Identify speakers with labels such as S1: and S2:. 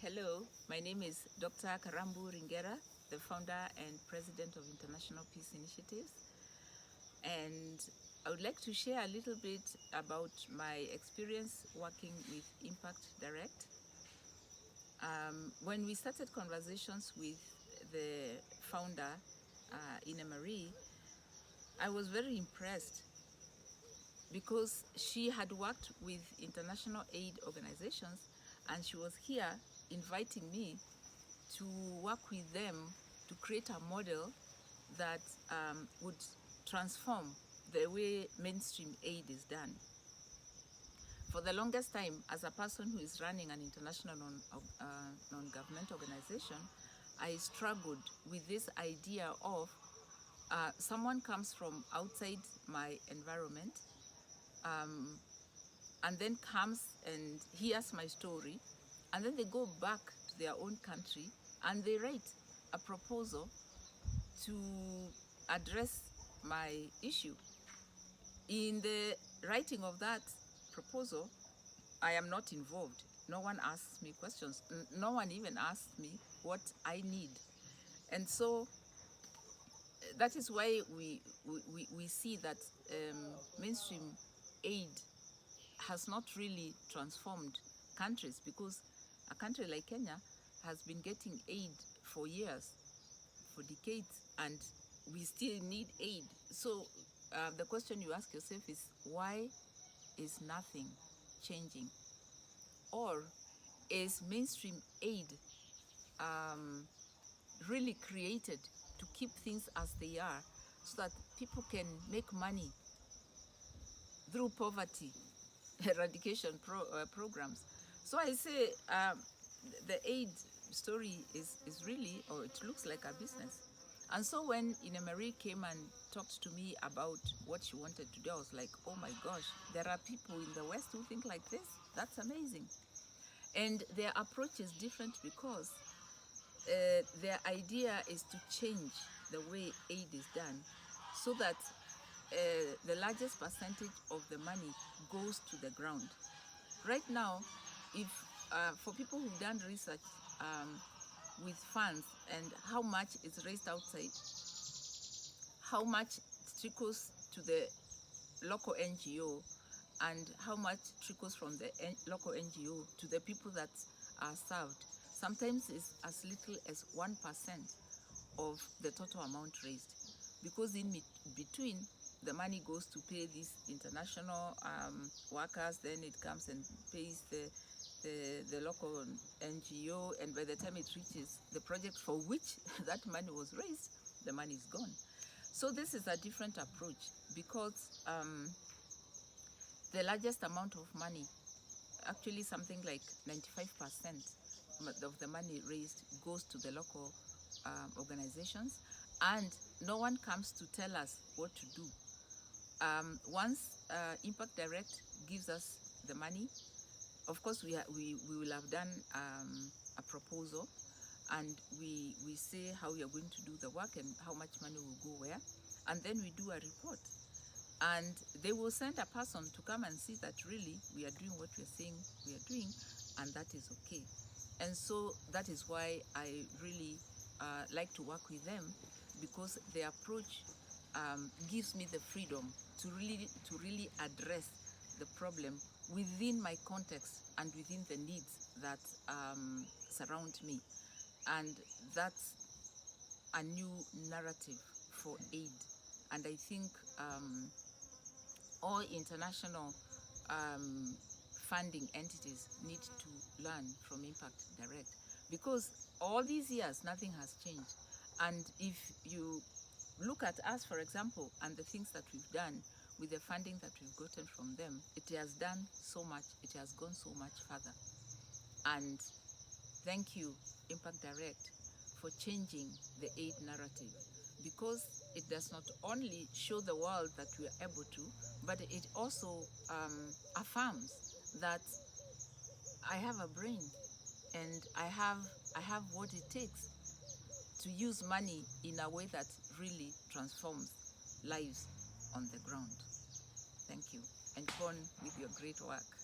S1: Hello, my name is Dr. Karambu, the founder and president of International Peace Initiatives. And I would like to share a little bit about my experience working with iMPACT Direct. When we started conversations with the founder, Ina Marie, I was very impressed because she had worked with international aid organizations and she was here inviting me to work with them to create a model that would transform the way mainstream aid is done. For the longest time, as a person who is running an international non-government organization, I struggled with this idea of someone comes from outside my environment and then comes and hears my story, and then they go back to their own country and they write a proposal to address my issue. In the writing of that proposal, I am not involved. No one asks me questions. No one even asks me what I need. And so that is why we see that mainstream aid has not really transformed countries, because a country like Kenya has been getting aid for years, for decades, and we still need aid. So the question you ask yourself is, why is nothing changing? Or is mainstream aid really created to keep things as they are so that people can make money through poverty eradication programs? So I say the aid story is really, or it looks like a business. And so when Ina Marie came and talked to me about what she wanted to do, I was like, oh my gosh, there are people in the West who think like this? That's amazing. And their approach is different because their idea is to change the way aid is done so that the largest percentage of the money goes to the ground. Right now, if for people who've done research with funds and how much is raised outside, how much trickles to the local NGO, and how much trickles from the local NGO to the people that are served, sometimes it's as little as 1% of the total amount raised, because in between the money goes to pay these international workers, then it comes and pays the local NGO, and by the time it reaches the project for which that money was raised, the money is gone. So this is a different approach, because the largest amount of money, actually something like 95% of the money raised, goes to the local organizations, and no one comes to tell us what to do. Once iMPACT Direct gives us the money, of course we will have done a proposal, and we say how we are going to do the work and how much money will go where, and then we do a report. And they will send a person to come and see that really we are doing what we are saying we are doing, and that is okay. And so that is why I really like to work with them, because their approach gives me the freedom to really address the problem within my context and within the needs that surround me. And that's a new narrative for aid. And I think all international funding entities need to learn from iMPACT Direct, because all these years nothing has changed. And if you look at us, for example, and the things that we've done with the funding that we've gotten from them, it has done so much, it has gone so much further. And thank you, iMPACT Direct, for changing the aid narrative, because it does not only show the world that we are able to, but it also affirms that I have a brain and I have what it takes to use money in a way that really transforms lives on the ground. Thank you, and go on with your great work.